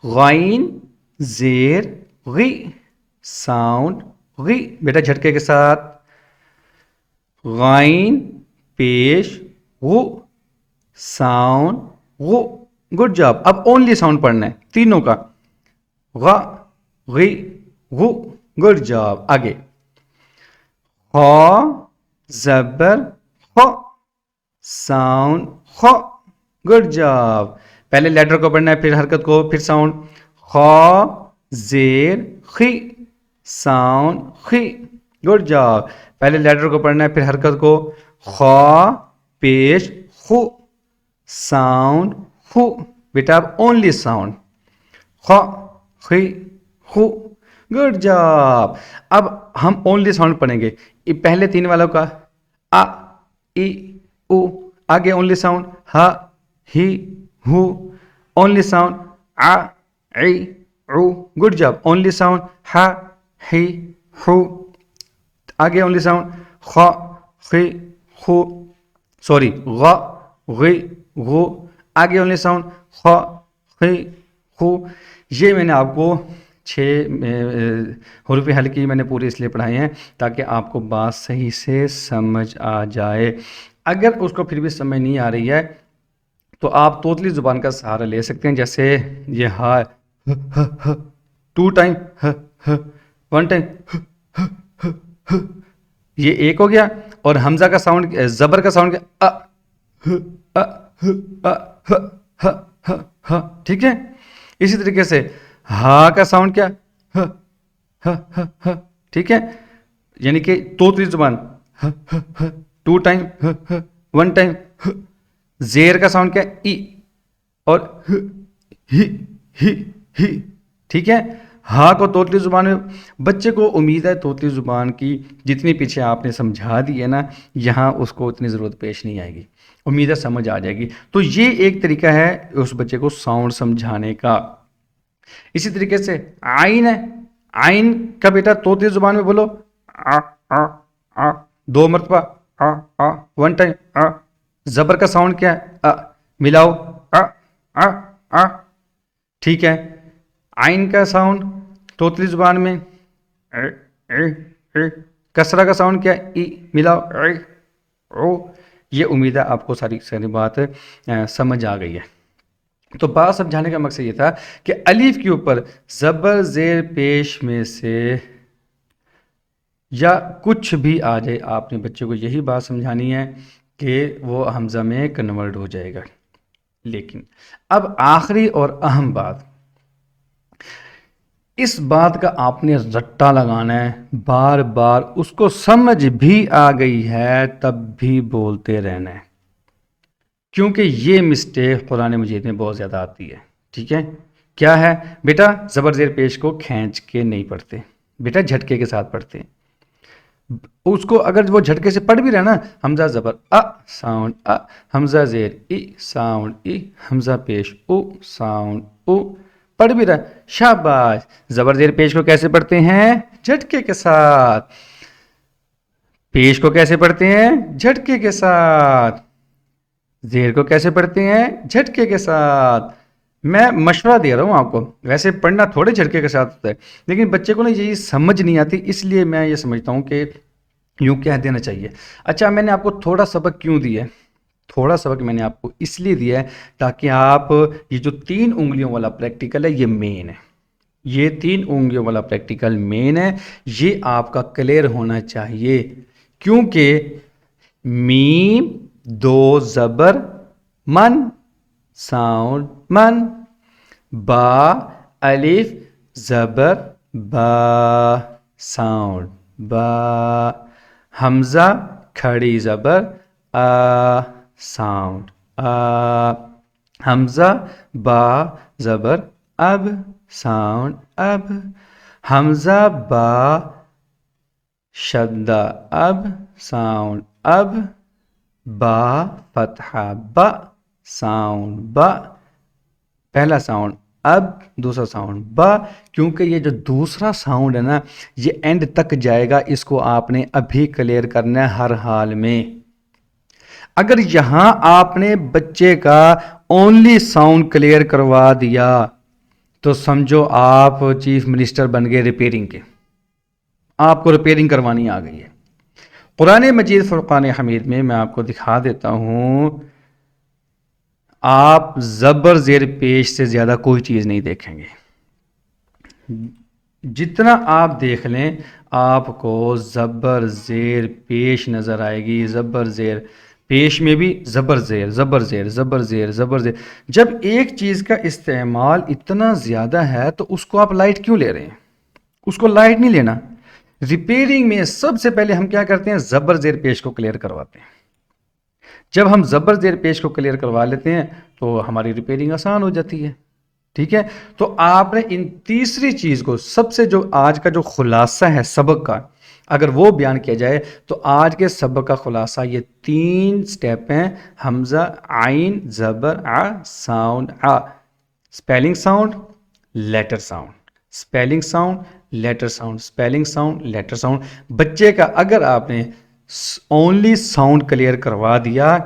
غائن زیر غی ساؤنڈ غی بیٹا جھٹکے کے ساتھ. غائن پیش غو ساؤنڈ غو. Good job. اب اونلی ساؤنڈ پڑھنا ہے تینوں کا. غ غی غو. Good job. آگے خا زبر خو ساؤنڈ خو. Good job. پہلے لیٹر کو پڑھنا ہے پھر حرکت کو پھر ساؤنڈ. خا زیر خی ساؤنڈ خی. Good job. پہلے لیٹر کو پڑھنا ہے پھر حرکت کو. خا پیش خو ساؤنڈ خو. بیٹا اب اونلی ساؤنڈ. خا خی خو. Good job. اب ہم اونلی ساؤنڈ پڑھیں گے. یہ پہلے تین والوں کا ا ای او. آگے اونلی ساؤنڈ ہ ہی ہو. اونلی ساؤنڈ ا ای او. Good job. اونلی ساؤنڈ ہ ہی ہو. آگے اونلی ساؤنڈ خ خی خو. سوری غ غی غو. آگے اونلی ساؤنڈ خ خی خو. یہ میں نے آپ کو 6 حروف ہلکی میں نے پورے اس لیے پڑھائے ہیں تاکہ آپ کو بات صحیح سے سمجھ آ جائے. اگر اس کو پھر بھی سمجھ نہیں آ رہی ہے تو آپ توتلی زبان کا سہارا لے سکتے ہیں. جیسے یہ ہا 2 ٹائم ہ 1 ٹائم یہ ایک ہو گیا. اور حمزہ کا ساؤنڈ زبر کا ساؤنڈ کیا ٹھیک ہے. اسی طریقے سے ہا کا ساؤنڈ کیا ٹھیک ہے. یعنی کہ توتلی زبان 2 ٹائم 1 ٹائم. زیر کا ساؤنڈ کیا ای اور ہی ٹھیک ہے. ہاں کو توتلی زبان میں بچے کو امید ہے توتلی زبان کی جتنی پیچھے آپ نے سمجھا دی ہے نا یہاں اس کو اتنی ضرورت پیش نہیں آئے گی. امید ہے سمجھ آ جائے گی. تو یہ ایک طریقہ ہے اس بچے کو ساؤنڈ سمجھانے کا. اسی طریقے سے آئین ہے. آئین کا بیٹا توتلی زبان میں بولو 2 مرتبہ 1 ٹائم. زبر کا ساؤنڈ کیا ہے ملاؤ ٹھیک ہے. آئین کا ساؤنڈ توتلی زبان میں کسرہ کا ساؤنڈ کیا ہے ای ملاؤ. یہ امید ہے آپ کو ساری بات سمجھ آ گئی ہے. تو بات سمجھانے کا مقصد یہ تھا کہ الف کے اوپر زبر زیر پیش میں سے یا کچھ بھی آ جائے آپ نے بچے کو یہی بات سمجھانی ہے کہ وہ حمزہ میں کنورٹ ہو جائے گا. لیکن اب آخری اور اہم بات اس بات کا آپ نے رٹا لگانا ہے بار بار. اس کو سمجھ بھی آ گئی ہے تب بھی بولتے رہنا ہے کیونکہ یہ مسٹیک قرآن مجید میں بہت زیادہ آتی ہے. ٹھیک ہے. کیا ہے بیٹا زبر زیر پیش کو کھینچ کے نہیں پڑھتے بیٹا جھٹکے کے ساتھ پڑھتے. اس کو اگر وہ جھٹکے سے پڑھ بھی رہا نا حمزہ زبر ساؤنڈ حمزہ زیر ای ساؤنڈ ای حمزہ پیش او ساؤنڈ او پڑھ بھی رہا شاباش. زبر زیر پیش کو کیسے پڑھتے ہیں جھٹکے کے ساتھ. پیش کو کیسے پڑھتے ہیں جھٹکے کے ساتھ. زیر کو کیسے پڑھتے ہیں جھٹکے کے ساتھ. میں مشورہ دے رہا ہوں آپ کو. ویسے پڑھنا تھوڑے جھٹکے کے ساتھ ہوتا ہے لیکن بچے کو نا یہ سمجھ نہیں آتی اس لیے میں یہ سمجھتا ہوں کہ یوں کہہ دینا چاہیے. اچھا میں نے آپ کو تھوڑا سبق کیوں دیا ہے. تھوڑا سبق میں نے آپ کو اس لیے دیا ہے تاکہ آپ یہ جو 3 انگلیوں والا پریکٹیکل ہے یہ مین ہے. یہ 3 انگلیوں والا پریکٹیکل مین ہے. یہ آپ کا کلیئر ہونا چاہیے کیونکہ میم 2 زبر من ساؤنڈ من. با الف زبر با ساؤنڈ با. حمزہ کھڑی زبر ساؤنڈ حمزہ با زبر اب ساؤنڈ اب. حمزہ با شدہ اب ساؤنڈ اب. با فتحہ با ساؤنڈ با. پہلا ساؤنڈ اب دوسرا ساؤنڈ با. کیونکہ یہ جو دوسرا ساؤنڈ ہے نا یہ اینڈ تک جائے گا. اس کو آپ نے ابھی کلیئر کرنا ہے ہر حال میں. اگر یہاں آپ نے بچے کا اونلی ساؤنڈ کلیئر کروا دیا تو سمجھو آپ چیف منسٹر بن گئے ریپیئرنگ کے، آپ کو ریپیئرنگ کروانی آ گئی ہے۔ قرآن مجید فرقان حمید میں میں آپ کو دکھا دیتا ہوں، آپ زبر زیر پیش سے زیادہ کوئی چیز نہیں دیکھیں گے۔ جتنا آپ دیکھ لیں آپ کو زبر زیر پیش نظر آئے گی، زبر زیر پیش میں بھی زبر زیر زبر زیر زبر زیر زبر زیر۔ جب ایک چیز کا استعمال اتنا زیادہ ہے تو اس کو آپ لائٹ کیوں لے رہے ہیں؟ اس کو لائٹ نہیں لینا۔ ریپیئرنگ میں سب سے پہلے ہم کیا کرتے ہیں؟ زبر زیر پیش کو کلیئر کرواتے ہیں۔ جب ہم زبر زیر پیش کو کلیئر کروا لیتے ہیں تو ہماری ریپیئرنگ آسان ہو جاتی ہے، ٹھیک ہے۔ تو آپ نے ان تیسری چیز کو، سب سے جو آج کا جو خلاصہ ہے سبق کا، اگر وہ بیان کیا جائے تو آج کے سبق کا خلاصہ یہ 3 سٹیپ ہیں: حمزہ، عین، زبر، ع، ساؤنڈ ع، spelling sound, letter sound, spelling sound, letter sound, spelling sound, letter sound. بچے کا اگر آپ نے اونلی ساؤنڈ کلیئر کروا دیا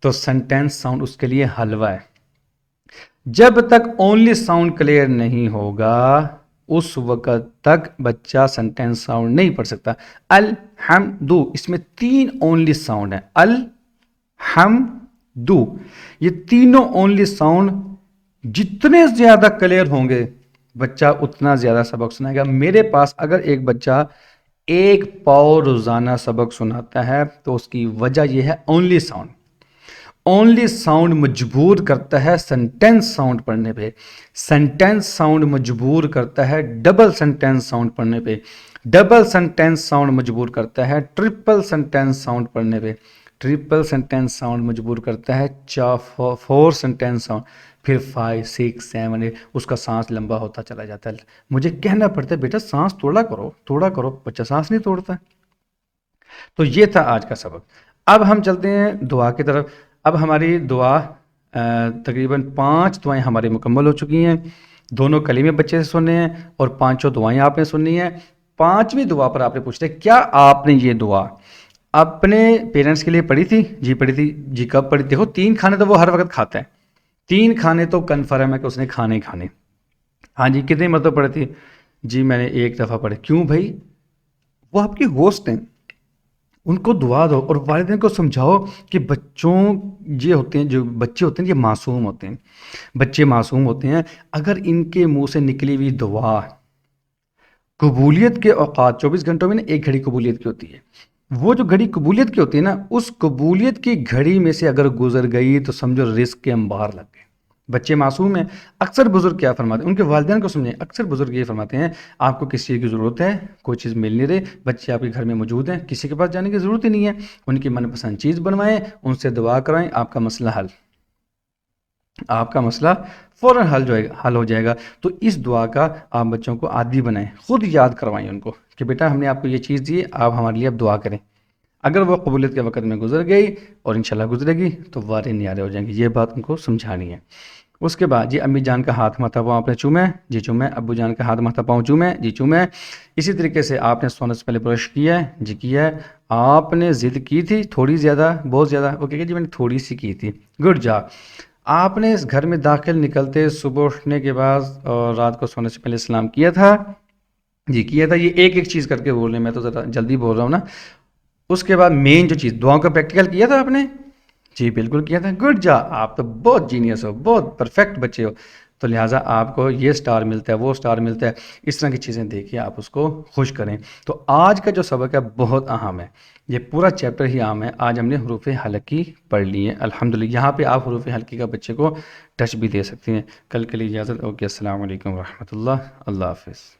تو سینٹینس ساؤنڈ اس کے لیے حلوہ ہے۔ جب تک اونلی ساؤنڈ کلیئر نہیں ہوگا اس وقت تک بچہ سینٹینس ساؤنڈ نہیں پڑھ سکتا۔ الحمد، اس میں 3 اونلی ساؤنڈ ہیں، الحمد، یہ تینوں اونلی ساؤنڈ جتنے زیادہ کلیئر ہوں گے بچہ اتنا زیادہ سبق سنائے گا۔ میرے پاس اگر ایک بچہ 1 پاؤ روزانہ سبق سناتا ہے تو اس کی وجہ یہ ہے اونلی ساؤنڈ۔ اونلی ساؤنڈ مجبور کرتا ہے سینٹینس ساؤنڈ پڑھنے پہ، سینٹینس ساؤنڈ مجبور کرتا ہے ڈبل سینٹینس ساؤنڈ پڑھنے پہ، ڈبل سینٹینس ساؤنڈ مجبور کرتا ہے ٹرپل سینٹینس ساؤنڈ پڑھنے پہ، ٹرپل سینٹینس ساؤنڈ مجبور کرتا ہے 4 سینٹینس ساؤنڈ، پھر 5 6 7 8، اس کا سانس لمبا ہوتا چلا جاتا ہے۔ مجھے کہنا پڑتا ہے بیٹا سانس توڑا کرو توڑا کرو، بچہ سانس نہیں توڑتا۔ تو یہ تھا آج کا سبق۔ اب ہم چلتے ہیں دعا کی طرف۔ اب ہماری دعا تقریباً 5 دعائیں ہماری مکمل ہو چکی ہیں، دونوں کلمے بچے سے سننے ہیں اور 5 دعائیں آپ نے سننی ہیں۔ 5ویں دعا پر آپ نے پوچھتے ہیں کیا آپ نے یہ دعا اپنے پیرنٹس کے لیے پڑھی تھی؟ جی پڑھی تھی۔ جی کب پڑھی تھی؟ دیکھو 3 کھانے تو وہ ہر وقت کھاتا ہے، 3 کھانے تو کنفرم ہے کہ اس نے کھانے ہی کھانے۔ ہاں جی کتنے مرتبہ پڑھی تھی؟ جی میں نے 1 دفعہ پڑھی۔ کیوں بھائی؟ وہ آپ کے ہوسٹ ہیں، ان کو دعا دو اور والدین کو سمجھاؤ کہ بچوں یہ ہوتے ہیں، جو بچے ہوتے ہیں یہ معصوم ہوتے ہیں، بچے معصوم ہوتے ہیں۔ اگر ان کے منہ سے نکلی ہوئی دعا قبولیت کے اوقات 24 گھنٹوں میں 1 گھڑی قبولیت کی ہوتی ہے، وہ جو گھڑی قبولیت کی ہوتی ہے نا، اس قبولیت کی گھڑی میں سے اگر گزر گئی تو سمجھو رزق کے انبار لگ گئے۔ بچے معصوم ہیں۔ اکثر بزرگ کیا فرماتے ہیں؟ ان کے والدین کو سمجھیں، اکثر بزرگ یہ فرماتے ہیں آپ کو کسی چیز کی ضرورت ہے، کوئی چیز مل نہیں رہی، بچے آپ کے گھر میں موجود ہیں، کسی کے پاس جانے کی ضرورت ہی نہیں ہے، ان کی من پسند چیز بنوائیں، ان سے دعا کرائیں، آپ کا مسئلہ حل، آپ کا مسئلہ فوراً حل ہو جائے گا۔ تو اس دعا کا آپ بچوں کو عادی بنائیں، خود یاد کروائیں ان کو کہ بیٹا ہم نے آپ کو یہ چیز دی ہے، آپ ہمارے لیے اب دعا کریں۔ اگر وہ قبولیت کے وقت میں گزر گئی اور انشاءاللہ گزرے گی تو وارے نیارے ہو جائیں گے۔ یہ بات ان کو سمجھانی ہے۔ اس کے بعد جی امی جان کا ہاتھ ماتھا پاؤں آپ نے چومے؟ جی چومے۔ ابو جان کا ہاتھ ماتھا پاؤں چومے؟ جی چومے۔ اسی طریقے سے آپ نے سونے سے پہلے برش کیا ہے؟ جی کیا ہے۔ آپ نے ضد کی تھی تھوڑی زیادہ بہت زیادہ؟ وہ کہ جی میں نے تھوڑی سی کی تھی، گڈ جاب۔ آپ نے اس گھر میں داخل نکلتے صبح اٹھنے کے بعد اور رات کو سونے سے پہلے سلام کیا تھا؟ جی کیا تھا۔ یہ ایک چیز کر کے بول رہے ہیں، میں تو ذرا جلدی بول رہا ہوں نا۔ اس کے بعد مین جو چیز دعاؤں کا پریکٹیکل کیا تھا آپ نے؟ جی بالکل کیا تھا، گڈ جا، آپ تو بہت جینیس ہو، بہت پرفیکٹ بچے ہو، تو لہٰذا آپ کو یہ سٹار ملتا ہے، وہ سٹار ملتا ہے، اس طرح کی چیزیں دیکھیے، آپ اس کو خوش کریں۔ تو آج کا جو سبق ہے بہت اہم ہے، یہ پورا چیپٹر ہی اہم ہے۔ آج ہم نے حروف حلقی پڑھ لی ہیں الحمدللہ۔ یہاں پہ آپ حروف حلقی کا بچے کو ٹچ بھی دے سکتے ہیں۔ کل کے لیے اجازت، اوکے، السلام علیکم ورحمۃ اللہ، اللہ حافظ۔